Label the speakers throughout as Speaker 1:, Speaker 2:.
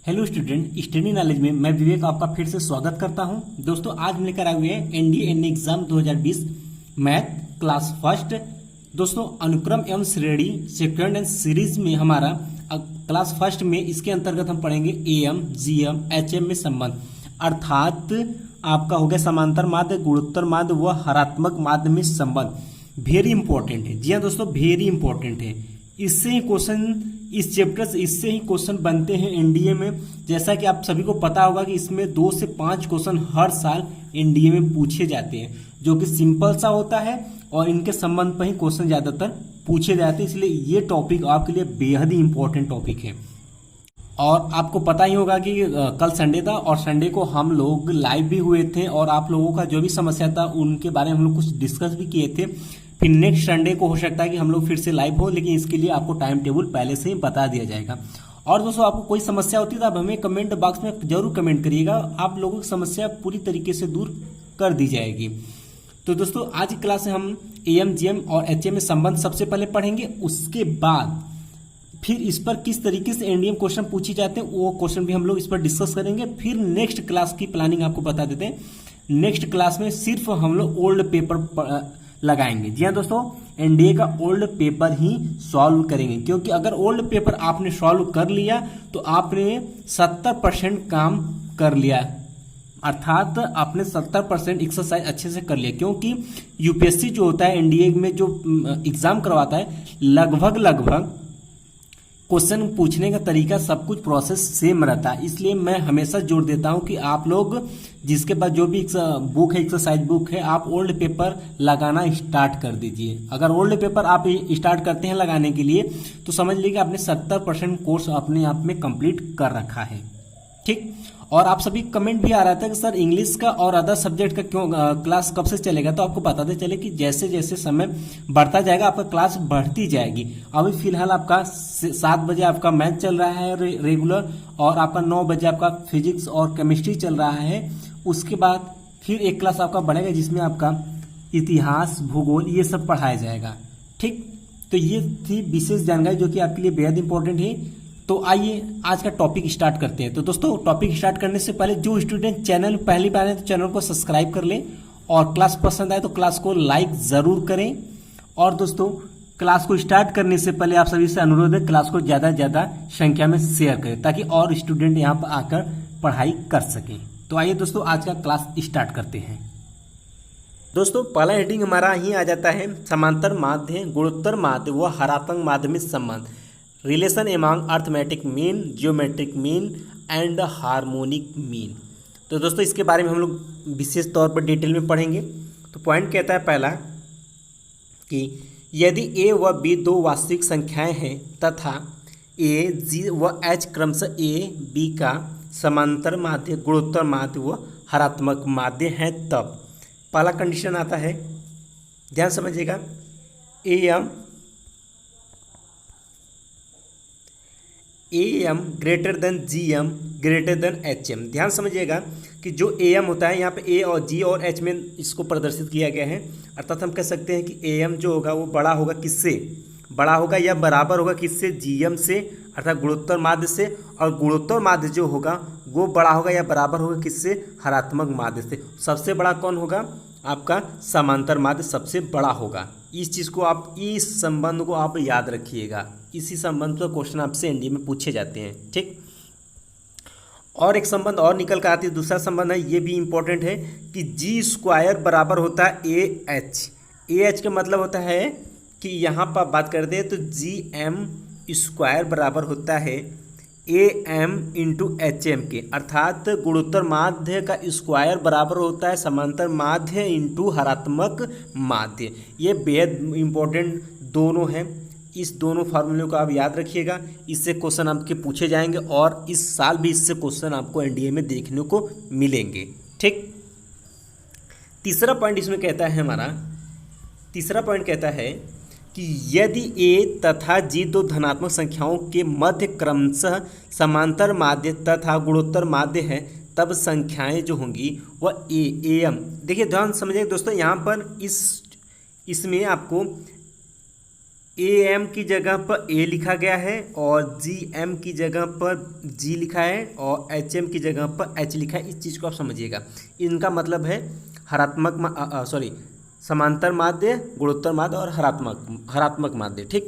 Speaker 1: Hello student, study knowledge में मैं विवेक आपका फिर से स्वागत करता हूं। दोस्तों आज हम लेकर आए हुए हैं NDA exam 2020 math class first. दोस्तों अनुक्रम एवं श्रेणी सेकंड एंड सीरीज में हमारा क्लास फर्स्ट में इसके अंतर्गत हम पढ़ेंगे एएम जीएम एचएम में संबंध, अर्थात आपका हो गया समांतर माध्य, गुणोत्तर माध्य व हरात्मक माध्य में संबंध। वेरी इंपॉर्टेंट है। जी हाँ दोस्तों, वेरी इंपॉर्टेंट है। इससे ही क्वेश्चन इस चैप्टर से इससे ही क्वेश्चन बनते हैं एनडीए में। जैसा कि आप सभी को पता होगा कि इसमें 2 से 5 क्वेश्चन हर साल एनडीए में पूछे जाते हैं, जो कि सिंपल सा होता है और इनके संबंध पर ही क्वेश्चन ज्यादातर पूछे जाते हैं। इसलिए ये टॉपिक आपके लिए बेहद ही इंपॉर्टेंट टॉपिक है। और आपको पता ही होगा कि कल संडे था और संडे को हम लोग लाइव भी हुए थे और आप लोगों का जो भी समस्या था उनके बारे में हम लोग कुछ डिस्कस भी किए थे। फिर नेक्स्ट संडे को हो सकता है कि हम लोग फिर से लाइव हो, लेकिन इसके लिए आपको टाइम टेबल पहले से ही बता दिया जाएगा। और दोस्तों आपको कोई समस्या होती है तो आप हमें कमेंट बॉक्स में जरूर कमेंट करिएगा, आप लोगों की समस्या पूरी तरीके से दूर कर दी जाएगी। तो दोस्तों आज की क्लास में हम एएम जीएम और एचएम में संबंध सबसे पहले पढ़ेंगे। उसके बाद फिर इस पर किस तरीके से एनडीएम क्वेश्चन पूछे जाते हैं वो क्वेश्चन भी हम लोग इस पर डिस्कस करेंगे। फिर नेक्स्ट क्लास की प्लानिंग आपको बता देते हैं। नेक्स्ट क्लास में सिर्फ हम लोग ओल्ड पेपर लगाएंगे। जी हाँ दोस्तों, एनडीए का ओल्ड पेपर ही सॉल्व करेंगे, क्योंकि अगर ओल्ड पेपर आपने सॉल्व कर लिया तो आपने 70% काम कर लिया, अर्थात आपने 70% एक्सरसाइज अच्छे से कर लिया। क्योंकि यूपीएससी जो होता है एनडीए में जो एग्जाम करवाता है, लगभग क्वेश्चन पूछने का तरीका सब कुछ प्रोसेस सेम रहता है। इसलिए मैं हमेशा जोर देता हूं कि आप लोग जिसके पास जो भी बुक है, एक्सरसाइज बुक है, आप ओल्ड पेपर लगाना स्टार्ट कर दीजिए। अगर ओल्ड पेपर आप स्टार्ट करते हैं लगाने के लिए तो समझ लीजिए आपने 70% कोर्स अपने आप में कंप्लीट कर रखा है। ठीक। और आप सभी कमेंट भी आ रहा था कि सर इंग्लिश का और अदर सब्जेक्ट का क्यों क्लास कब से चलेगा, तो आपको बताते चले कि जैसे जैसे समय बढ़ता जाएगा आपका क्लास बढ़ती जाएगी। अभी फिलहाल आपका 7 बजे आपका मैथ चल रहा है रेगुलर, और आपका 9 बजे आपका फिजिक्स और केमिस्ट्री चल रहा है। उसके बाद फिर एक क्लास आपका बढ़ेगा जिसमें आपका इतिहास, भूगोल ये सब पढ़ाया जाएगा। ठीक। तो ये थी विशेष जानकारी जो कि आपके लिए बेहद इंपॉर्टेंट है। तो आइए आज का टॉपिक स्टार्ट करते हैं। तो दोस्तों टॉपिक स्टार्ट करने से पहले जो स्टूडेंट चैनल पहली बार है तो चैनल को सब्सक्राइब कर लें, और क्लास पसंद आए तो क्लास को लाइक जरूर करें। और दोस्तों क्लास को स्टार्ट करने से पहले आप सभी से अनुरोध है क्लास को ज़्यादा से ज़्यादा संख्या में शेयर करें, ताकि और स्टूडेंट यहाँ पर आकर पढ़ाई कर सकें। तो आइए दोस्तों आज का क्लास स्टार्ट करते हैं। दोस्तों पहला हेडिंग हमारा ही आ जाता है समांतर माध्य, गुणोत्तर माध्य व हरात्मक माध्य में संबंध, relation among arithmetic mean, geometric mean and harmonic mean. तो दोस्तों इसके बारे में हम लोग विशेष तौर पर डिटेल में पढ़ेंगे। तो पॉइंट कहता है पहला कि यदि ए व बी 2 वास्तविक संख्याएं हैं तथा ए जी व एच क्रमशः ए बी का समांतर माध्य, गुणोत्तर माध्य व हरात्मक माध्य है, तब पहला कंडीशन आता है, ध्यान समझिएगा, M greater than GM greater than HM. ध्यान समझिएगा कि जो एम होता है यहाँ पे ए और जी और एच में इसको प्रदर्शित किया गया है, अर्थात हम कह सकते हैं कि एम जो होगा वो बड़ा होगा किससे, बड़ा होगा या बराबर होगा किससे, जीएम से, अर्थात गुणोत्तर माध्य से। और गुणोत्तर माध्य जो होगा वो बड़ा होगा या बराबर होगा किससे, हरात्मक माध्य से। सबसे बड़ा कौन होगा, आपका समांतर माध्य सबसे बड़ा होगा। इस चीज़ को आप, इस संबंध को आप याद रखिएगा। इसी संबंध पर क्वेश्चन आपसे एनडीए में पूछे जाते हैं। ठीक। और एक संबंध और निकल कर आती है, दूसरा संबंध है, ये भी इंपॉर्टेंट है कि जी स्क्वायर बराबर होता है ए एच। ए एच का मतलब होता है कि यहाँ पर बात करते हैं तो जी एम स्क्वायर बराबर होता है A M into H M के, अर्थात गुणोत्तर माध्य का स्क्वायर बराबर होता है समांतर माध्य इंटू हरात्मक माध्य। ये बेहद इंपॉर्टेंट दोनों हैं। इस दोनों फार्मूले को आप याद रखिएगा, इससे क्वेश्चन आपके पूछे जाएंगे और इस साल भी इससे क्वेश्चन आपको एनडीए में देखने को मिलेंगे। ठीक। तीसरा पॉइंट इसमें कहता है हमारा, तीसरा पॉइंट कहता है कि यदि ए तथा जी 2 धनात्मक संख्याओं के मध्य क्रमशः समांतर माध्य तथा गुणोत्तर माध्य है, तब संख्याएं जो होंगी वह एम। देखिए ध्यान समझिए दोस्तों, यहाँ पर इसमें आपको ए एम की जगह पर ए लिखा गया है और जी एम की जगह पर जी लिखा है और एच एम की जगह पर एच लिखा है। इस चीज़ को आप समझिएगा। इनका मतलब है समांतर माध्य, गुणोत्तर माध्य और हरात्मक माध्य। ठीक,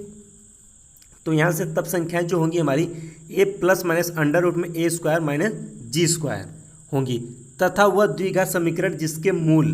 Speaker 1: तो यहाँ से तब संख्याएं जो होंगी हमारी ए प्लस माइनस अंडर रूट में ए स्क्वायर माइनस जी स्क्वायर होंगी, तथा वह द्विघात समीकरण जिसके मूल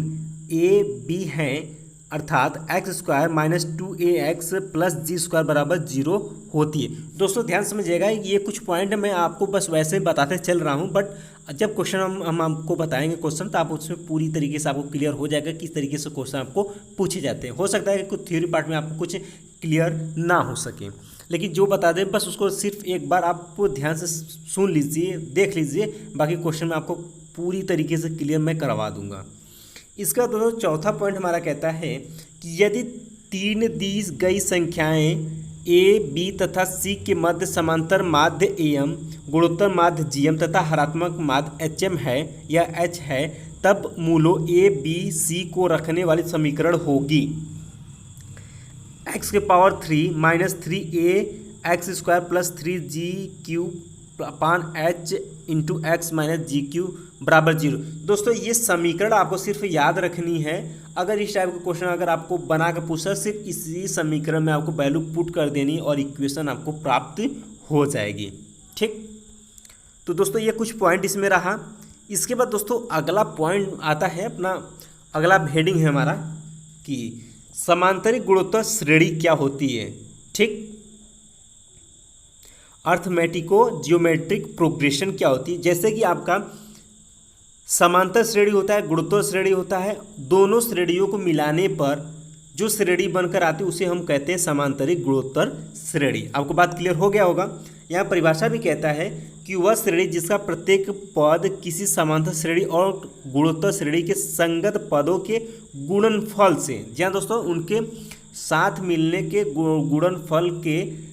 Speaker 1: ए बी हैं अर्थात X square minus 2ax plus G square बराबर 0 होती है। दोस्तों ध्यान समझिएगा, ये कुछ पॉइंट मैं आपको बस वैसे ही बताते चल रहा हूँ, बट जब क्वेश्चन हम आपको बताएंगे क्वेश्चन, तो आप उसमें पूरी तरीके से आपको क्लियर हो जाएगा किस तरीके से क्वेश्चन आपको पूछे जाते हैं। हो सकता है कि कुछ थ्योरी पार्ट में आपको कुछ क्लियर ना हो सके, लेकिन जो बता दें बस उसको सिर्फ एक बार आप ध्यान से सुन लीजिए, देख लीजिए, बाकी क्वेश्चन में आपको पूरी तरीके से क्लियर मैं करवा दूंगा। इसका दोस्तों चौथा पॉइंट हमारा कहता है कि यदि तीन दी गई संख्याएं ए बी तथा सी के मध्य समांतर माध्य ए एम, गुणोत्तर माध्य जी एम तथा हरात्मक माध्य एच एम है या एच है, तब मूलों ए बी सी को रखने वाली समीकरण होगी एक्स के power 3 minus 3a x square plus 3g cube अपान H into x minus G Q बराबर 0। दोस्तों ये समीकरण आपको सिर्फ याद रखनी है। अगर इस टाइप का क्वेश्चन अगर आपको बना कर पूछा, सिर्फ इसी समीकरण में आपको वैल्यू पुट कर देनी और इक्वेशन आपको प्राप्त हो जाएगी। ठीक, तो दोस्तों ये कुछ पॉइंट इसमें रहा। इसके बाद दोस्तों अगला पॉइंट आता है, अपना अगला हेडिंग है हमारा कि समांतरिक गुणोत्तर श्रेणी क्या होती है। ठीक, अर्थमेटिको जियोमेट्रिक प्रोग्रेशन क्या होती है। जैसे कि आपका समांतर श्रेणी होता है, गुणोत्तर श्रेणी होता है, दोनों श्रेणियों को मिलाने पर जो श्रेणी बनकर आती है उसे हम कहते हैं समांतरिक गुणोत्तर श्रेणी। आपको बात क्लियर हो गया होगा। यहाँ परिभाषा भी कहता है कि वह श्रेणी जिसका प्रत्येक पद किसी समांतर श्रेणी और गुणोत्तर श्रेणी के संगत पदों के गुणनफल से, जहाँ दोस्तों उनके साथ मिलने के गुणनफल के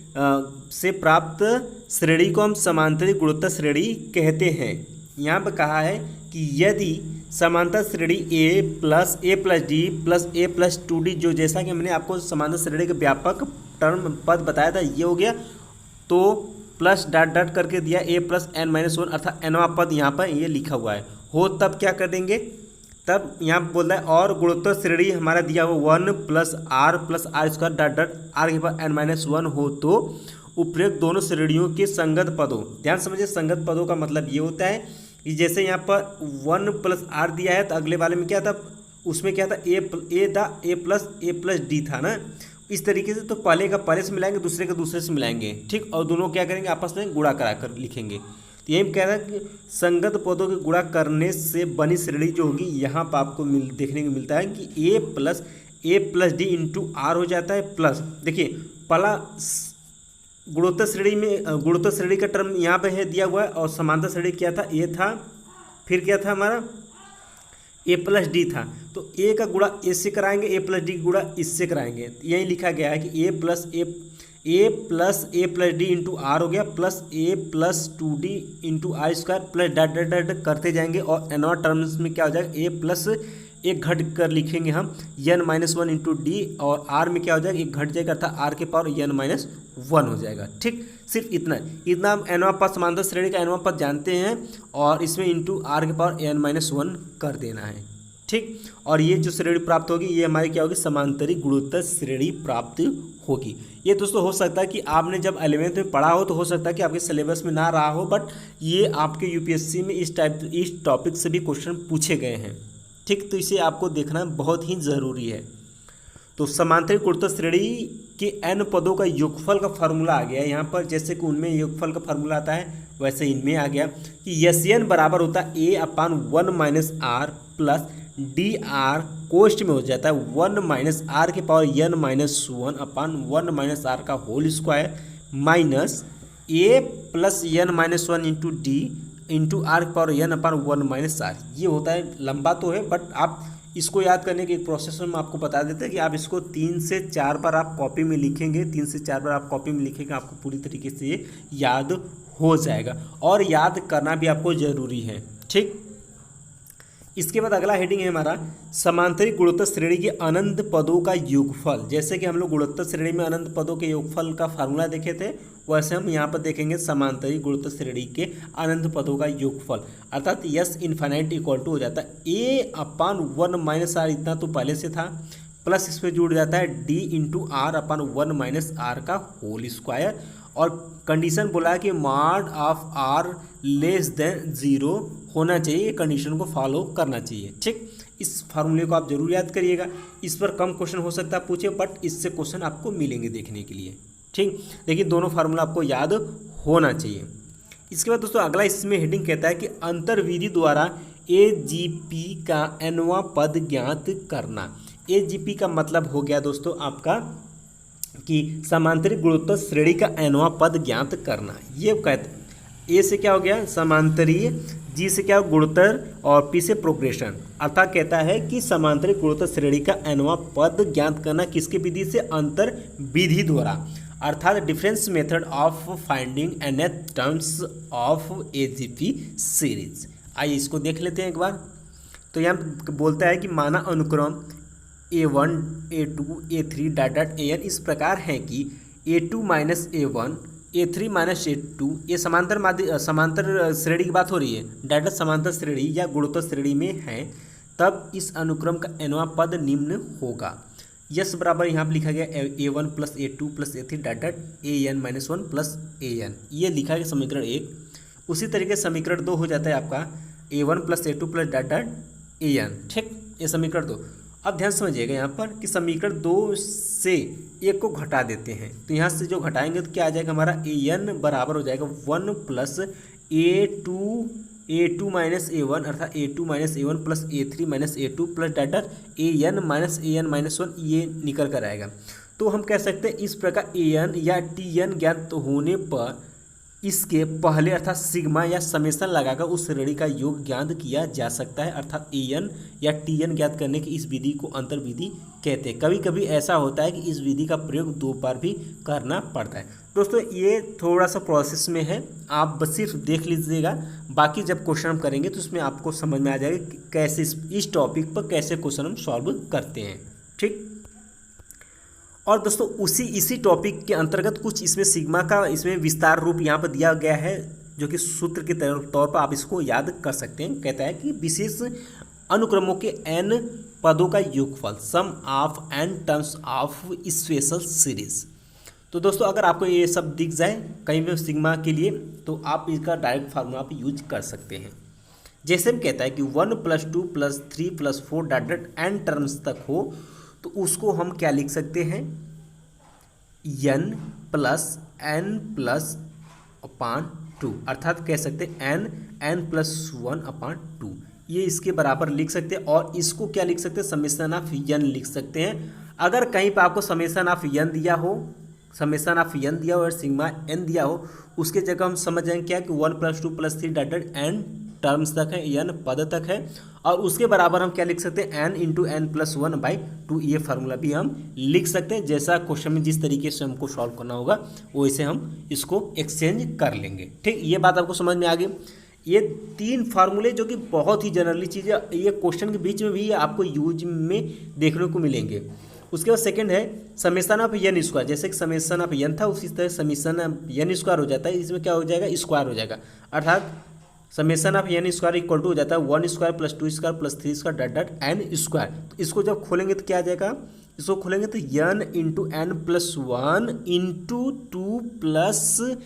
Speaker 1: से प्राप्त श्रेणी को हम समांतरिक गुणोत्तर श्रेणी कहते हैं। यहाँ पर कहा है कि यदि समांतर श्रेणी a plus D plus a plus 2d, जो जैसा कि हमने आपको समांतर श्रेणी के व्यापक टर्म पद बताया था ये हो गया, तो प्लस डॉट डॉट करके दिया a प्लस n माइनस 1 अर्थात nवां पद यहाँ पर ये लिखा हुआ है हो, तब क्या कर देंगे, तब यहाँ बोल रहा है और गुणोत्तर श्रेणी हमारा दिया हुआ 1 plus R square dot dot R के पास n माइनस 1 हो, तो उपरोक्त दोनों श्रेणियों के संगत पदों, ध्यान समझिए संगत पदों का मतलब ये होता है कि जैसे यहाँ पर 1 प्लस आर दिया है तो अगले वाले में क्या था, उसमें क्या था ए प्लस डी था ना। इस तरीके से तो पहले का पहले से मिलाएंगे, दूसरे का दूसरे से मिलाएंगे। ठीक, और दोनों क्या करेंगे आपस में गुणा कराकर लिखेंगे। तो यही कह रहा है कि संगत पदों के गुणा करने से बनी श्रेणी जो होगी, यहाँ पर आपको देखने को मिलता है कि a plus d into r हो जाता है। प्लस देखिए पहला गुणोत्तर श्रेणी का टर्म यहाँ पे है दिया हुआ है, और समांतर श्रेणी क्या था, ए था, फिर क्या था हमारा ए प्लस डी था, तो ए का गुणा ए से कराएंगे, ए प्लस डी गुणा इससे कराएंगे। यही लिखा गया है कि a plus d into r हो गया, plus a plus 2d into r square plus dot dot dot करते जाएंगे, और एन टर्म्स में क्या हो जाएगा, ए प्लस एक घट कर लिखेंगे हम n माइनस 1 इंटू डी, और r में क्या हो जाएगा, एक घट जाएगा अर्थात r के पावर n माइनस 1 हो जाएगा। ठीक, सिर्फ इतना हम nवां पद समांतर श्रेणी का nवां पद जानते हैं, और इसमें इंटू r के पावर n माइनस 1 कर देना है। ठीक, और ये जो श्रेणी प्राप्त होगी ये हमारी क्या होगी, समांतरिक गुणोत्तर श्रेणी प्राप्त होगी। ये दोस्तों हो सकता है कि आपने जब 11th में पढ़ा हो तो हो सकता है कि आपके सिलेबस में ना रहा हो, बट ये आपके यूपीएससी में इस टॉपिक से भी क्वेश्चन पूछे गए हैं। ठीक, तो इसे आपको देखना बहुत ही ज़रूरी है। तो समांतरिक गुणोत्तर श्रेणी के n पदों का योगफल का फार्मूला आ गया यहाँ पर, जैसे कि उनमें योगफल का फार्मूला आता है वैसे इनमें आ गया कि SN बराबर होता है a upon 1 minus R plus D R, कोष्ट में हो जाता है 1 माइनस आर के power n minus 1 upon 1 minus R का whole square minus a plus n minus 1 into D into R के power n upon 1 minus R. ये होता है, लंबा तो है बट आप इसको याद करने के एक प्रोसेस में आपको बता देते हैं कि आप इसको 3 से 4 बार आप कॉपी में लिखेंगे, 3 से 4 बार आप कॉपी में लिखेंगे, आपको पूरी तरीके से ये याद हो जाएगा, और याद करना भी आपको ज़रूरी है। ठीक, इसके बाद अगला हेडिंग है हमारा समांतरिक गुणोत्तर श्रेणी के अनंत पदों का योगफल। जैसे कि हम लोग गुणोत्तर श्रेणी में अनंत पदों के योगफल का फार्मूला देखे थे, वैसे हम यहाँ पर देखेंगे समांतरिक गुणोत्तर श्रेणी के अनंत पदों का योगफल, अर्थात यस इन्फाइनाइट इक्वल टू हो जाता है a/1 - r, इतना तो पहले से था, प्लस इसमें जुड़ जाता है d × r/1 - r का होल स्क्वायर, और कंडीशन बोला है कि mod of r less than 0 होना चाहिए, कंडीशन को फॉलो करना चाहिए। ठीक, इस फार्मूले को आप जरूर याद करिएगा। इस पर कम क्वेश्चन हो सकता है पूछे, बट इससे क्वेश्चन आपको मिलेंगे देखने के लिए। ठीक, लेकिन दोनों फार्मूला आपको याद होना चाहिए। इसके बाद दोस्तों अगला इसमें हेडिंग कहता है कि अंतर्विधि द्वारा AGP का nवां पद ज्ञात करना। AGP का मतलब हो गया दोस्तों आपका कि समांतरिक गुणोत्तर श्रेणी का nवां पद ज्ञात करना। ये कहते ए से क्या हो गया समांतरीय, जी से क्या गुणोत्तर, और पी से प्रोग्रेशन, अर्थात कहता है कि समांतरिक गुणोत्तर श्रेणी का nवां पद ज्ञात करना किसके विधि से, अंतर विधि द्वारा, अर्थात difference method of finding nth terms of AGP series. आइए इसको देख लेते हैं एक बार। तो यहाँ बोलता है कि माना अनुक्रम A1 A2 A3 dot AN इस प्रकार है कि A2 - A1 A3 - A2 ये समांतर श्रेणी की बात हो रही है, डाटा समांतर श्रेणी या गुणोत्तर श्रेणी में है, तब इस अनुक्रम का nवां पद निम्न होगा। यस बराबर यहाँ पर लिखा गया A1 + A2 + A3 dot AN - 1 + AN, ये लिखा है समीकरण 1। उसी तरीके समीकरण 2 हो जाता है आपका A1 + A2 + डॉट AN। ठीक, ये समीकरण 2। अब ध्यान समझिएगा यहाँ पर कि समीकरण 2 से 1 को घटा देते हैं, तो यहाँ से जो घटाएंगे तो क्या आ जाएगा हमारा AN बराबर हो जाएगा 1 + A2 - A1 अर्थात A2 - A1 + A3 - A2 + data AN - AN - 1 ये निकल कर आएगा। तो हम कह सकते हैं इस प्रकार AN या TN ज्ञात होने पर इसके पहले अर्थात सिग्मा या समेशन लगाकर उस श्रेणी का योग ज्ञात किया जा सकता है, अर्थात AN या TN ज्ञात करने की इस विधि को अंतर विधि कहते हैं। कभी कभी ऐसा होता है कि इस विधि का प्रयोग 2 बार भी करना पड़ता है। दोस्तों ये थोड़ा सा प्रोसेस में है, आप बस सिर्फ देख लीजिएगा, बाकी जब क्वेश्चन हम करेंगे तो उसमें आपको समझ में आ जाएगा कि कैसे इस टॉपिक पर कैसे क्वेश्चन हम सॉल्व करते हैं। ठीक, और दोस्तों इसी टॉपिक के अंतर्गत कुछ इसमें सिग्मा का इसमें विस्तार रूप यहाँ पर दिया गया है, जो कि सूत्र के तौर पर आप इसको याद कर सकते हैं। कहता है कि विशेष अनुक्रमों के n पदों का योगफल, sum of n terms of special series. तो दोस्तों अगर आपको ये सब दिख जाए कहीं भी सिग्मा के लिए, तो आप इसका डायरेक्ट फार्मूला आप यूज कर सकते हैं। जैसे हम कहता है कि 1 + 2 + 3 + 4 डॉट n टर्म्स तक हो, तो उसको हम क्या लिख सकते हैं, n + n+/2, अर्थात कह सकते हैं n +1/2, ये इसके बराबर लिख सकते हैं। और इसको क्या लिख सकते हैं, समेशन ऑफ n लिख सकते हैं। अगर कहीं पर आपको समेशन ऑफ n दिया हो, और सिग्मा n दिया हो, उसके जगह हम समझ जाएंगे क्या कि 1 + 2 + 3 डॉट n टर्म्स तक है, n पद तक है, और उसके बराबर हम क्या लिख सकते हैं, n × n+1/2, ये फार्मूला भी हम लिख सकते हैं। जैसा क्वेश्चन में जिस तरीके से हमको सॉल्व करना होगा वैसे हम इसको एक्सचेंज कर लेंगे। ठीक, ये बात आपको समझ में आ गई। ये 3 फार्मूले जो कि बहुत ही जनरली चीज़ है, ये क्वेश्चन के बीच में भी आपको यूज में देखने को मिलेंगे। उसके बाद सेकंड है समेशन ऑफ n स्क्वायर, जैसे कि समेशन ऑफ n था उसी तरह समेशन n स्क्वायर हो जाता है, इसमें क्या हो जाएगा, स्क्वायर हो जाएगा, अर्थात summation of n square equal to हो जाता है 1 square + 2 square + 3 square dot n square. तो इसको जब खोलेंगे तो क्या आ जाएगा, इसको खोलेंगे तो n × n+1 × 2 +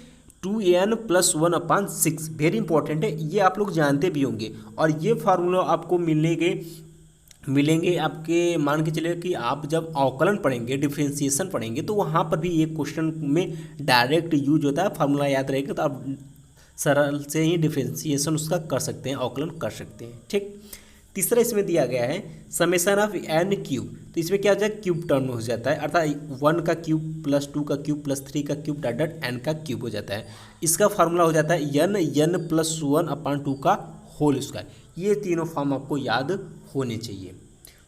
Speaker 1: 2n+1/6, very important है, ये आप लोग जानते भी होंगे। और ये फार्मूला आपको मिलेंगे आपके, मान के चलिए कि आप जब अवकलन पढ़ेंगे, डिफरेंशिएशन पढ़ेंगे, तो वहाँ पर भी ये क्वेश्चन में डायरेक्ट यूज होता है। फार्मूला याद रहेगा तो आप सरल से ही डिफरेंशिएशन उसका कर सकते हैं, अवकलन कर सकते हैं। ठीक, तीसरा इसमें दिया गया है समेशन ऑफ n क्यूब, तो इसमें क्या हो जाएगा, क्यूब टर्म हो जाता है, अर्थात 1 का क्यूब + 2 का क्यूब + 3 का क्यूब डॉट n का क्यूब हो जाता है। इसका फार्मूला हो जाता है n+1/2 का होल स्क्वायर। ये तीनों फॉर्म आपको याद होने चाहिए।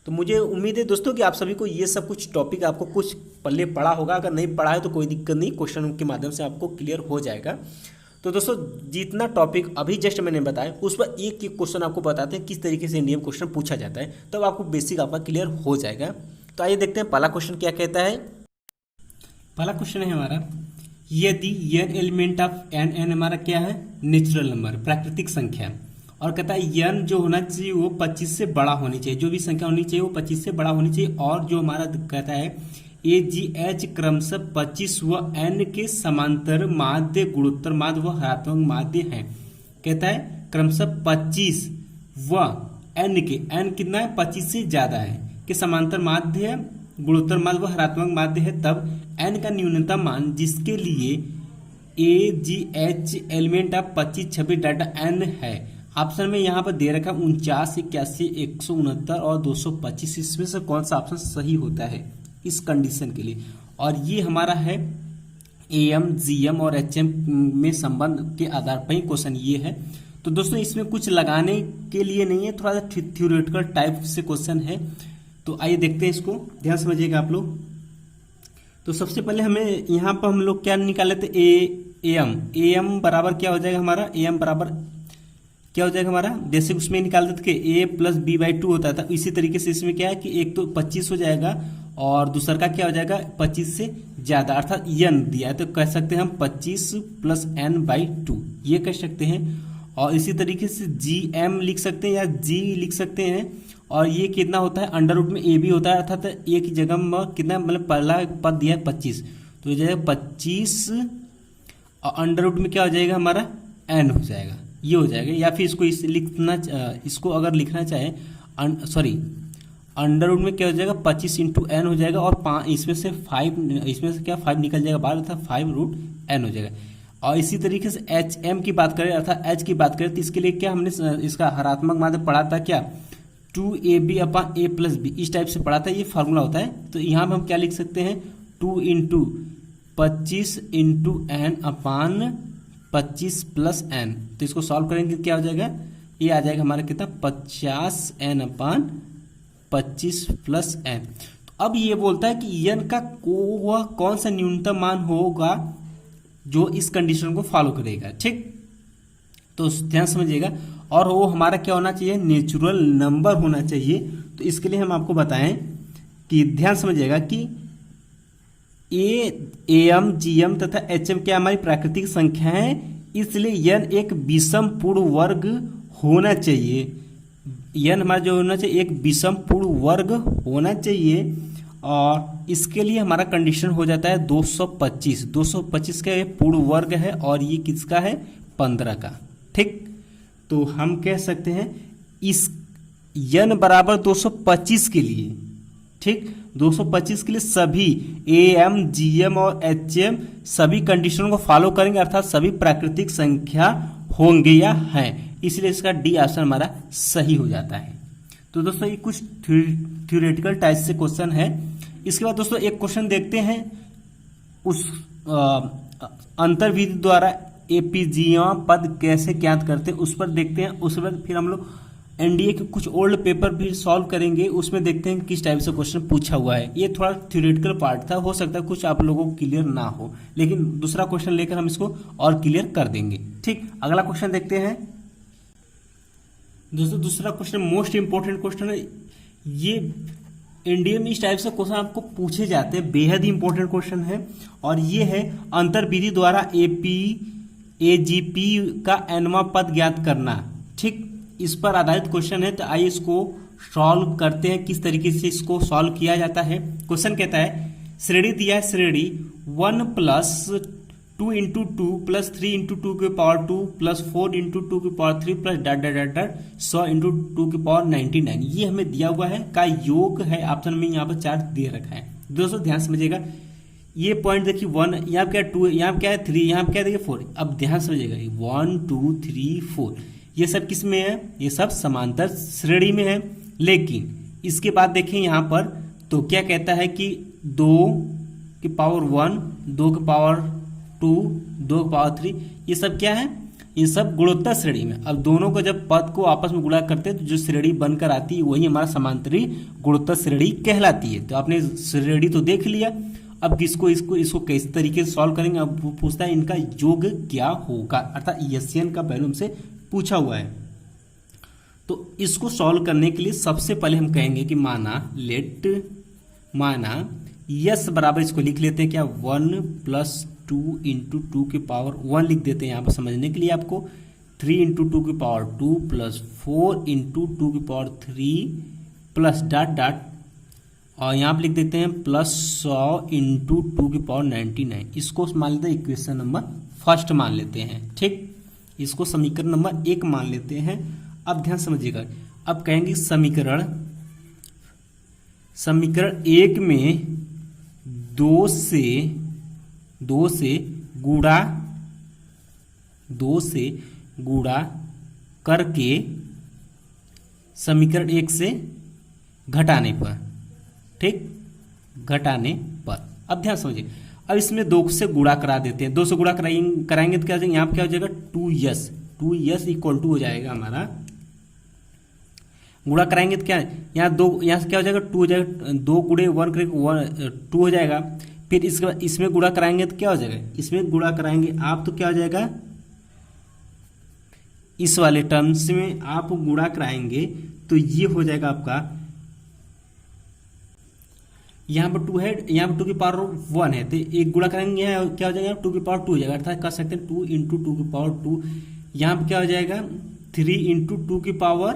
Speaker 1: तो मुझे उम्मीद है दोस्तों कि आप सभी को ये सब कुछ टॉपिक आपको कुछ पल्ले पढ़ा होगा, अगर नहीं पढ़ा है तो कोई दिक्कत नहीं, क्वेश्चन के माध्यम से आपको क्लियर हो जाएगा। तो दोस्तों जितना टॉपिक अभी जस्ट मैंने बताया उस पर एक एक क्वेश्चन आपको बताते हैं किस तरीके से इंडियन क्वेश्चन पूछा जाता है, तब तो आपको बेसिक आपका क्लियर हो जाएगा। तो आइए देखते हैं पहला क्वेश्चन क्या कहता है। पहला क्वेश्चन है हमारा, यदि n एलिमेंट ऑफ n हमारा क्या है, नेचुरल नंबर, प्राकृतिक संख्या, और कहता है n जो होना चाहिए वो 25 से बड़ा होनी चाहिए, जो भी संख्या होनी चाहिए वो 25 से बड़ा होनी चाहिए, और जो हमारा कहता है AGH क्रमशः 25 व n के समांतर माध्य, गुणोत्तर माध्य व हरात्मक माध्य है। कहता है क्रमशः 25 व n के, n कितना है 25 से ज्यादा है, के समांतर माध्य है, गुणोत्तर माध्य व हरात्मक माध्य है, तब n का न्यूनतम मान जिसके लिए AGH element of 25, 26 data n है। ऑप्शन में यहाँ पर दे रखा 49, 81, 169 और 225, इसमें से कौन सा ऑप्शन सही होता है इस कंडीशन के लिए। और ये हमारा है AM, GM और HM में संबंध के आधार पर ही क्वेश्चन ये है। तो दोस्तों इसमें कुछ लगाने के लिए नहीं है, थोड़ा सा थ्योरेटिकल टाइप से क्वेश्चन है। तो आइए देखते हैं इसको, ध्यान समझिएगा आप लोग। तो सबसे पहले हमें यहाँ पर हम लोग क्या निकाले थे, AM बराबर क्या हो जाएगा हमारा, AM बराबर क्या हो जाएगा हमारा, जैसे उसमें निकालते थे कि A प्लस B/2 होता था, इसी तरीके से इसमें क्या है कि एक तो 25 हो जाएगा और दूसरा का क्या हो जाएगा 25 से ज्यादा, अर्थात n दिया है तो कह सकते हैं हम 25 प्लस n/2 ये कह सकते हैं। और इसी तरीके से GM लिख सकते हैं या G लिख सकते हैं, और ये कितना होता है अंडर रूट में AB होता है, अर्थात एक ही जगह में कितना, मतलब पहला पद दिया है 25, तो ये जाएगा 25 और अंडर रूट में क्या हो जाएगा हमारा n हो जाएगा, ये हो जाएगा। या फिर इसको इसको अगर लिखना चाहे अंडर रूट में क्या हो जाएगा 25 इंटू n हो जाएगा, और इसमें से 5 निकल जाएगा बाहर, अर्थात 5√n हो जाएगा। और इसी तरीके से HM की बात करें अर्थात H की बात करें तो इसके लिए क्या हमने इसका हरात्मक माध्य पढ़ा था, क्या 2AB upon A plus B, इस टाइप से पढ़ा था, ये फार्मूला होता है। तो यहाँ पर हम क्या लिख सकते हैं 2 into 25 into n upon 25 plus n, तो इसको सॉल्व करेंगे क्या हो जाएगा, ये आ जाएगा हमारा कितना 50n अपॉन 25 प्लस n। तो अब ये बोलता है कि n का वह कौन सा न्यूनतम मान होगा जो इस कंडीशन को फॉलो करेगा, ठीक। तो ध्यान समझिएगा, और वो हमारा क्या होना चाहिए, नेचुरल नंबर होना चाहिए। तो इसके लिए हम आपको बताएं कि ध्यान समझिएगा कि AM, GM तथा HM क्या हमारी प्राकृतिक संख्या है, इसलिए n एक विषम पूर्ण वर्ग होना चाहिए। n हमारा जो होना चाहिए एक विषम पूर्ण वर्ग होना चाहिए, और इसके लिए हमारा कंडीशन हो जाता है 225 का ये पूर्ण वर्ग है, और ये किसका है 15 का, ठीक। तो हम कह सकते हैं इस n बराबर 225 के लिए, ठीक, 225 के लिए सभी AM, GM और HM सभी कंडीशनों को फॉलो करेंगे, अर्थात सभी प्राकृतिक संख्या होंगे या हैं, इसलिए इसका डी ऑप्शन हमारा सही हो जाता है। तो दोस्तों ये कुछ थ्योरेटिकल टाइप से क्वेश्चन है। इसके बाद दोस्तों एक क्वेश्चन देखते हैं, उस अंतर्विधि द्वारा एपीजिया पद कैसे ज्ञात करते हैं उस पर देखते हैं। उस बाद फिर हम लोग एनडीए के कुछ ओल्ड पेपर भी सॉल्व करेंगे, उसमें देखते हैं किस टाइप से क्वेश्चन पूछा हुआ है। ये थोड़ा थ्योरेटिकल पार्ट था, हो सकता है कुछ आप लोगों को क्लियर ना हो, लेकिन दूसरा क्वेश्चन लेकर हम इसको और क्लियर कर देंगे, ठीक। अगला क्वेश्चन देखते हैं दोस्तों। दूसरा क्वेश्चन मोस्ट इंपोर्टेंट क्वेश्चन है, ये एनडीए में इस टाइप से क्वेश्चन आपको पूछे जाते हैं, बेहद ही इंपॉर्टेंट क्वेश्चन है, और ये है अंतर्विधि द्वारा एजीपी का एनवा पद ज्ञात करना, ठीक। इस पर आधारित क्वेश्चन है, तो आइए इसको सॉल्व करते हैं, किस तरीके से इसको सॉल्व किया जाता है। क्वेश्चन कहता है श्रेणी दिया है, श्रेणी 1 + 2 × 2 + 3 × 2 की पावर 2 + 4 × 2 की power 3 plus dot dot dot dot 100 × 2 की पावर 99, ये हमें दिया हुआ है का योग है। ऑप्शन में यहाँ पर 4 दे रखा है। दोस्तों ध्यान समझिएगा, ये पॉइंट देखिए 1, यहाँ क्या 2 है, यहाँ क्या है 3, यहाँ क्या देखिए 4। अब ध्यान समझिएगा 1 2 3 4 ये सब किस में है, ये सब समांतर श्रेणी में है। लेकिन इसके बाद देखें यहाँ पर तो क्या कहता है कि 2 की पावर 1, 2 की पावर 2, 2 की पावर 3, ये सब क्या है, ये सब गुणोत्तर श्रेणी में। अब दोनों को जब पद को आपस में गुणा करते हैं तो जो श्रेणी बनकर आती है वही हमारा समांतरी गुणोत्तर श्रेणी कहलाती है। तो आपने श्रेणी तो देख लिया, अब इसको इसको इसको किस तरीके से सॉल्व करेंगे, अब वो पूछता है इनका योग क्या होगा, अर्थात एसएन का वैल्यू हमसे पूछा हुआ है। तो इसको सॉल्व करने के लिए सबसे पहले हम कहेंगे कि माना यस बराबर, इसको लिख लेते हैं क्या, 1 + 2 × 2 की पावर 1 लिख देते हैं यहाँ पर समझने के लिए आपको, 3 × 2 की पावर 2 + 4 × 2 की पावर 3 प्लस डॉट डॉट, और यहाँ पर लिख देते हैं +100 × 2 की पावर 99। इसको मान लेते हैं इक्वेशन नंबर फर्स्ट मान लेते हैं। ठीक, इसको समीकरण नंबर 1 मान लेते हैं। अब ध्यान समझिएगा, अब कहेंगे समीकरण 1 में 2 से गुणा करके समीकरण 1 से घटाने पर, ठीक, घटाने पर। अब ध्यान समझिए, अब इसमें 2 से गुणा करा देते हैं, 2 से गुणा कराएंगे तो क्या हो जाएगा, यहाँ पर क्या हो जाएगा 2s = हो जाएगा हमारा, गुणा कराएंगे तो क्या है, यहाँ से क्या हो जाएगा 2 हो जाएगा, 2 × 1 करके 2 हो जाएगा। फिर इसके बाद इसमें गुणा कराएंगे तो क्या हो जाएगा, इसमें गुणा कराएंगे आप तो क्या हो जाएगा, इस वाले टर्म्स में आप गुणा कराएंगे तो ये हो जाएगा आपका, यहाँ पर 2 है, यहाँ पर 2 की पावर 1 है, तो एक गुणा करेंगे क्या हो जाएगा 2 की पावर 2 हो जाएगा, अर्थात कर सकते हैं 2 × 2 की पावर 2। यहाँ पर क्या हो जाएगा 3 × 2 की पावर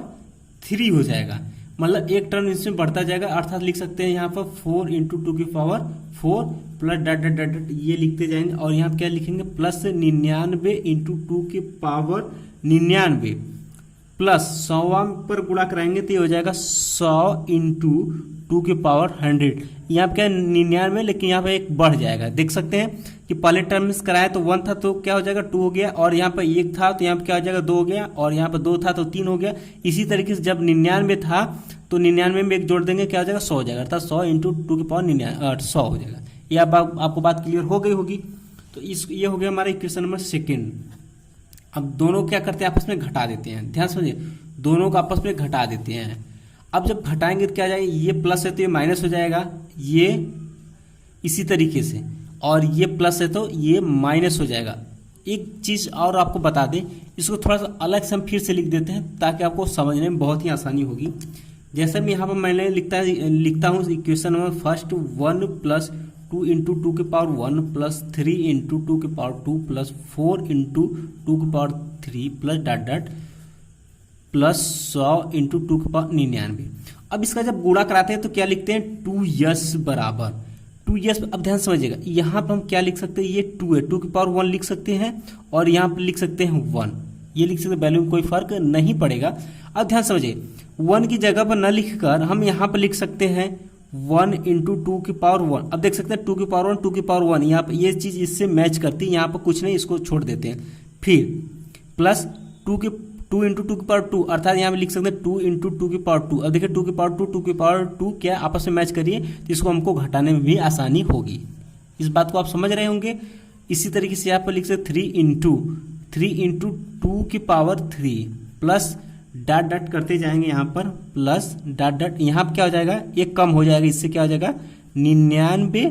Speaker 1: 3 हो जाएगा, मतलब एक टर्म इसमें बढ़ता जाएगा, अर्थात लिख सकते हैं यहाँ पर 4 × 2 की power 4 plus dot dot dot dot, ये लिखते जाएंगे। और यहाँ पर क्या लिखेंगे +99 × 2 की पावर 99 प्लस 100 पर गुणा कराएंगे तो ये हो जाएगा 100 × 2 की पावर 100। यहाँ पे क्या 99, लेकिन यहाँ पे एक बढ़ जाएगा, देख सकते हैं कि पहले टर्म में कराया तो 1 था तो क्या हो जाएगा 2 हो गया, और यहाँ पर 1 था तो यहाँ पे क्या हो जाएगा 2 हो गया, और यहाँ पर 2 था तो 3 हो गया। इसी तरीके से जब 99 था तो 99 में एक जोड़ देंगे क्या हो जाएगा 100 हो जाएगा, अर्थात 100 × 2 की पावर 100 हो जाएगा। ये आपको बात क्लियर हो गई होगी। तो ये हो गया हमारा इक्वेशन नंबर 2। अब दोनों क्या करते हैं, आपस में घटा देते हैं, ध्यान समझिए, दोनों को आपस में घटा देते हैं। अब जब घटाएंगे तो क्या जाएगा, ये प्लस है तो ये माइनस हो जाएगा, ये इसी तरीके से, और ये प्लस है तो ये माइनस हो जाएगा। एक चीज़ और आपको बता दें, इसको थोड़ा सा अलग से हम फिर से लिख देते हैं ताकि आपको समझने में बहुत ही आसानी होगी। जैसे मैं यहाँ पर मैंने लिखता हूँ इक्वेशन नंबर फर्स्ट 1 + 2 × 2 की पावर 1 प्लस 3 × 2 की पावर 2 प्लस 4 × 2 की power 3 plus dot dot plus 100 × 2 की पावर 99। अब इसका जब गुणा कराते हैं तो क्या लिखते हैं 2s बराबर 2s। अब ध्यान समझिएगा, यहाँ पर हम क्या लिख सकते हैं, ये 2 है, 2 की पावर 1 लिख सकते हैं, और यहाँ पर लिख सकते हैं 1, ये लिख सकते हैं, वैल्यू में कोई फर्क नहीं पड़ेगा। अब ध्यान समझिए, 1 की जगह पर न लिखकर हम यहाँ पर लिख सकते हैं 1 × 2 की पावर 1। अब देख सकते हैं 2 की पावर 1 2 की पावर 1, यहाँ पर ये चीज़ इससे मैच करती है, यहाँ पर कुछ नहीं, इसको छोड़ देते हैं। फिर प्लस 2 × 2 की पावर 2, अर्थात यहाँ पे लिख सकते हैं 2 × 2 की पावर 2। अब देखिए 2 की पावर 2 2 की पावर 2 क्या आपस में मैच करिए तो इसको हमको घटाने में भी आसानी होगी। इस बात को आप समझ रहे होंगे। इसी तरीके से यहाँ पर लिख सकते 3 × 2 की पावर 3 प्लस डॉट डॉट करते जाएंगे यहाँ पर प्लस डॉट डॉट, यहाँ पर क्या हो जाएगा, एक कम हो जाएगा, इससे क्या हो जाएगा 99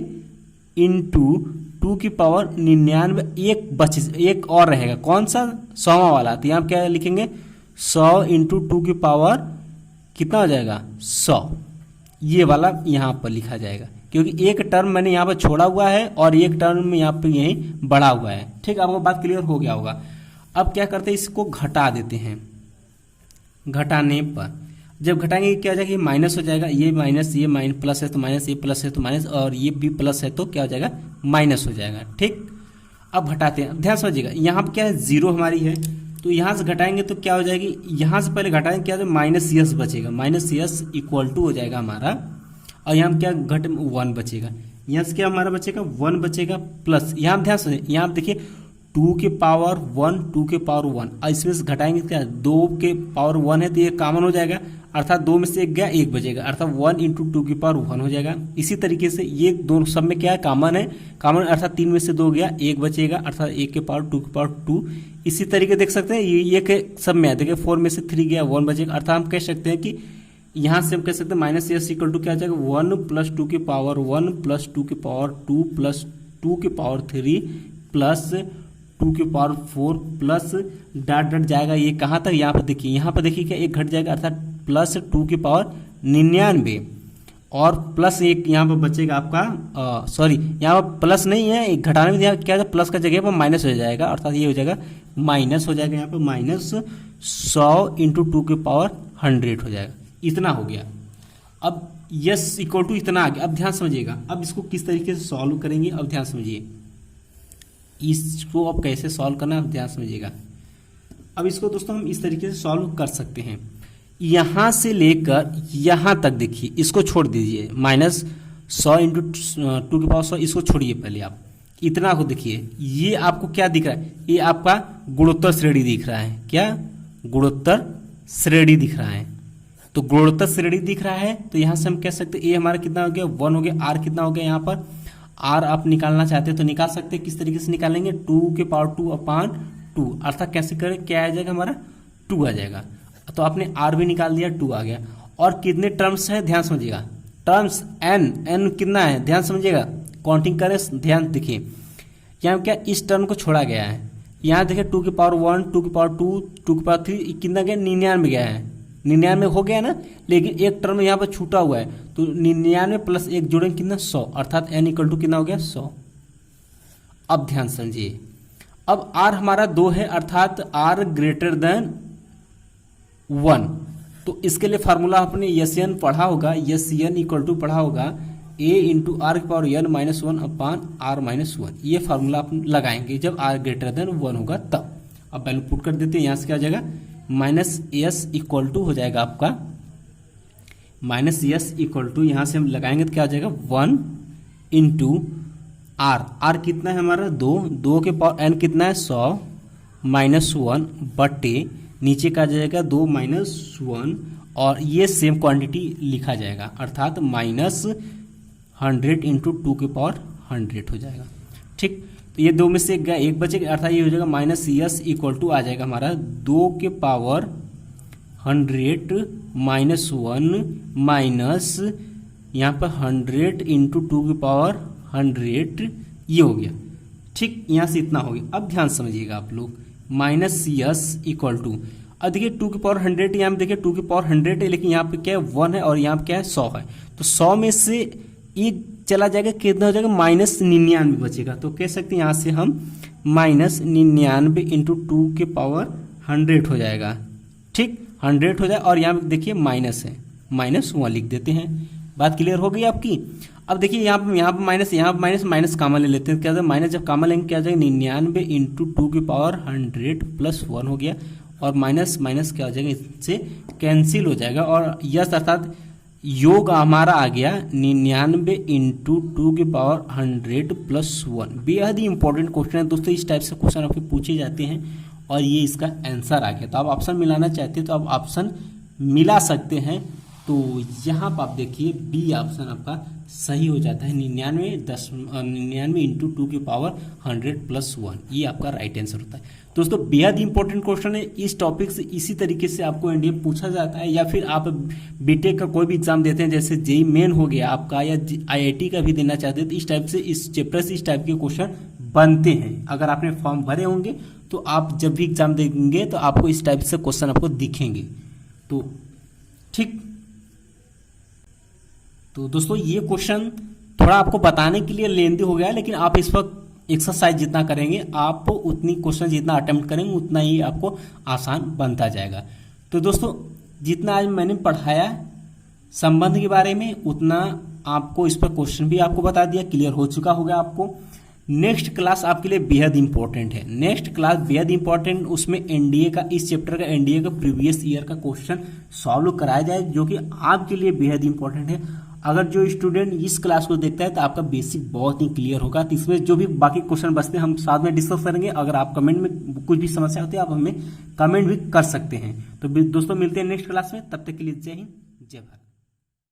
Speaker 1: × 2 की पावर 99, एक और रहेगा, कौन सा 100वां वाला, तो यहाँ क्या लिखेंगे 100 × 2 की पावर कितना हो जाएगा 100, ये वाला यहाँ पर लिखा जाएगा, क्योंकि एक टर्म मैंने यहाँ पर छोड़ा हुआ है और एक टर्म यहाँ पर यही बढ़ा हुआ है। ठीक, आपको बात क्लियर हो गया होगा। अब क्या करते हैं, इसको घटा देते हैं। घटाने पर जब घटाएंगे क्या हो जाएगा, माइनस हो जाएगा, ये माइनस, ये माइनस प्लस है तो माइनस, ये प्लस है तो माइनस, और ये भी प्लस है तो क्या हो जाएगा माइनस हो जाएगा। ठीक, अब घटाते हैं, ध्यान समझिएगा, यहाँ पर क्या है 0 हमारी है, तो यहाँ से घटाएंगे तो क्या हो जाएगी, यहाँ से पहले घटाएंगे क्या हो जाएगा -s बचेगा, -s = हो जाएगा हमारा, और यहाँ क्या 1 बचेगा, यहाँ से क्या हमारा बचेगा 1 बचेगा, प्लस यहाँ ध्यान समझिए, यहाँ देखिए 2 की पावर 1 2 की पावर 1, और इसमें से घटाएंगे क्या 2 के पावर 1 है तो ये कॉमन हो जाएगा, अर्थात 2 में से 1 गया 1 बचेगा, अर्थात 1 × 2 की पावर 1 हो जाएगा। इसी तरीके से ये दोनों सब में क्या है कॉमन है, कॉमन अर्थात 3 में से 2 गया 1 बचेगा, अर्थात 1 की पावर 2 की पावर 2। इसी तरीके देख सकते हैं ये के सब में है, देखिए 4 में से 3 गया 1 बचेगा, अर्थात हम कह सकते हैं कि यहां से हम कह सकते हैं माइनस एस इक्वल टू क्या आ जाएगा 1 प्लस 2 की पावर 1 प्लस 2 की पावर 2 प्लस 2 की पावर 3 प्लस 2 की पावर 4 प्लस डॉट डॉट जाएगा ये कहाँ तक, यहाँ पर देखिए क्या एक घट जाएगा अर्थात प्लस 2 की पावर 99 और प्लस एक यहाँ पर बचेगा आपका सॉरी यहाँ पर प्लस नहीं है, एक घटाने में क्या है प्लस का जगह पर माइनस हो जाएगा अर्थात ये हो जाएगा माइनस हो जाएगा यहाँ पर माइनस 100 इंटू 2 की पावर 100 हो जाएगा। इतना हो गया। अब यस इक्वल टू इतना आ गया। अब ध्यान समझिएगा, अब इसको किस तरीके से सॉल्व करेंगे। अब ध्यान समझिए इसको अब कैसे सॉल्व करना है, अब ध्यान समझिएगा। अब इसको दोस्तों हम इस तरीके से सॉल्व कर सकते हैं, यहां से लेकर यहां तक देखिए, इसको छोड़ दीजिए माइनस 100 इंटू 2 की पावर 100, इसको छोड़िए पहले आप इतना को देखिए। ये आपको क्या दिख रहा है, ये आपका गुणोत्तर श्रेणी दिख रहा है। क्या गुणोत्तर श्रेणी दिख रहा है, तो गुणोत्तर श्रेणी दिख रहा है तो यहां से हम कह सकते हैं ए हमारा कितना हो गया 1 हो गया। आर कितना हो गया, यहाँ पर आर आप निकालना चाहते हैं तो निकाल सकते हैं। किस तरीके से निकालेंगे 2 के पावर 2 अपान 2 अर्थात कैसे करें, क्या आ जाएगा हमारा 2 आ जाएगा। तो आपने आर भी निकाल दिया 2 आ गया। और कितने टर्म्स है ध्यान समझिएगा, टर्म्स एन कितना है ध्यान समझिएगा, काउंटिंग करें ध्यान देखिए। यहाँ क्या इस टर्म को छोड़ा गया है, यहाँ देखिए 2 की पावर 1 2 की पावर 2 2 की पावर 3 कितना गया 99 गया है, 99 हो गया ना। लेकिन एक टर्म यहाँ पर छूटा हुआ है तो 99 प्लस 1 जोड़ेंगे कितना 100 अर्थात n इक्वल टू कितना हो गया 100। अब ध्यान समझिए, अब r हमारा 2 है अर्थात r ग्रेटर देन 1, तो इसके लिए फार्मूला आपने एस एन पढ़ा होगा, एस एन इक्वल टू पढ़ा होगा a इंटू आर की power n minus 1 upon r minus 1। ये फार्मूला आप लगाएंगे जब r ग्रेटर देन 1 होगा तब। अब वैल्यू पुट कर देते हैं, यहाँ से क्या हो जाएगा माइनस एस इक्वल टू हो जाएगा आपका माइनस एस इक्वल टू, यहाँ से हम लगाएंगे तो क्या हो जाएगा 1 इंटू आर कितना है हमारा 2 के पावर एन कितना है 100 माइनस 1 बटे नीचे का जाएगा 2 माइनस 1 और ये सेम क्वांटिटी लिखा जाएगा अर्थात माइनस 100 इंटू 2 के पावर 100 हो जाएगा। ठीक, तो ये 2 में से एक बचेगा अर्थात ये हो जाएगा माइनस एस इक्वल टू आ जाएगा हमारा 2 के पावर 100 माइनस 1 माइनस यहाँ पर 100 इंटू 2 की पावर 100 ये हो गया। ठीक, यहाँ से इतना हो गया। अब ध्यान समझिएगा आप लोग माइनस एस इक्वल टू, अब देखिए 2 की पावर 100 यहाँ पे देखिए 2 की पावर 100 है लेकिन यहाँ पे क्या है 1 है और यहाँ पे क्या है 100 है, तो 100 में से एक चला जाएगा कितना हो जाएगा माइनस 99 बचेगा। तो कह सकते हैं यहाँ से हम माइनस 99 इंटू 2 के पावर 100 हो जाएगा। ठीक, 100 हो जाए और यहाँ पे देखिए माइनस है, माइनस 1 लिख देते हैं। बात क्लियर हो गई आपकी। अब देखिए यहाँ पे माइनस माइनस कामा ले लेते हैं, क्या माइनस जब कामा लेंगे क्या हो जाएगा 99 इंटू 2 की पावर 100 प्लस 1 हो गया और माइनस माइनस क्या हो जाएगा इससे कैंसिल हो जाएगा और यस अर्थात योग हमारा आ गया 99 इंटू 2 की पावर 100 प्लस 1। बेहद ही इंपॉर्टेंट क्वेश्चन है दोस्तों, इस टाइप से क्वेश्चन आपके पूछे जाते हैं और ये इसका आंसर आ गया। तो आप ऑप्शन मिलाना चाहते हैं तो आप ऑप्शन मिला सकते हैं। तो यहाँ पर आप देखिए बी ऑप्शन आपका सही हो जाता है 99 इंटू 2 की पावर 100 प्लस 1, ये आपका राइट आंसर होता है। दोस्तों बेहद इंपॉर्टेंट क्वेश्चन है, इस टॉपिक से इसी तरीके से आपको एनडीए पूछा जाता है या फिर आप बीटेक का कोई भी एग्जाम देते हैं जैसे जेई मेन हो गया आपका या आईआईटी का भी देना चाहते हैं तो इस टाइप से इस चैप्टर से इस टाइप के क्वेश्चन बनते हैं। अगर आपने फॉर्म भरे होंगे तो आप जब भी एग्जाम देंगे तो आपको इस टाइप से क्वेश्चन आपको दिखेंगे। तो ठीक, तो दोस्तों ये क्वेश्चन थोड़ा आपको बताने के लिए लेंदी हो गया, लेकिन आप इस वक्त एक्सरसाइज जितना करेंगे आप उतनी क्वेश्चन जितना अटेम्प्ट करेंगे उतना ही आपको आसान बनता जाएगा। तो दोस्तों जितना आज मैंने पढ़ाया संबंध के बारे में उतना आपको इस पर क्वेश्चन भी आपको बता दिया, क्लियर हो चुका होगा आपको। नेक्स्ट क्लास आपके लिए बेहद इंपॉर्टेंट है, नेक्स्ट क्लास बेहद इंपॉर्टेंट, उसमें एनडीए का इस चैप्टर का एनडीए का प्रीवियस ईयर का क्वेश्चन सॉल्व कराया जाए जो कि आपके लिए बेहद इंपॉर्टेंट है। अगर जो स्टूडेंट इस क्लास को देखता है तो आपका बेसिक बहुत ही क्लियर होगा। तो इसमें जो भी बाकी क्वेश्चन बचते हैं हम साथ में डिस्कस करेंगे। अगर आप कमेंट में कुछ भी समस्या होती है आप हमें कमेंट भी कर सकते हैं। तो दोस्तों मिलते हैं नेक्स्ट क्लास में, तब तक के लिए जय हिंद जय भारत।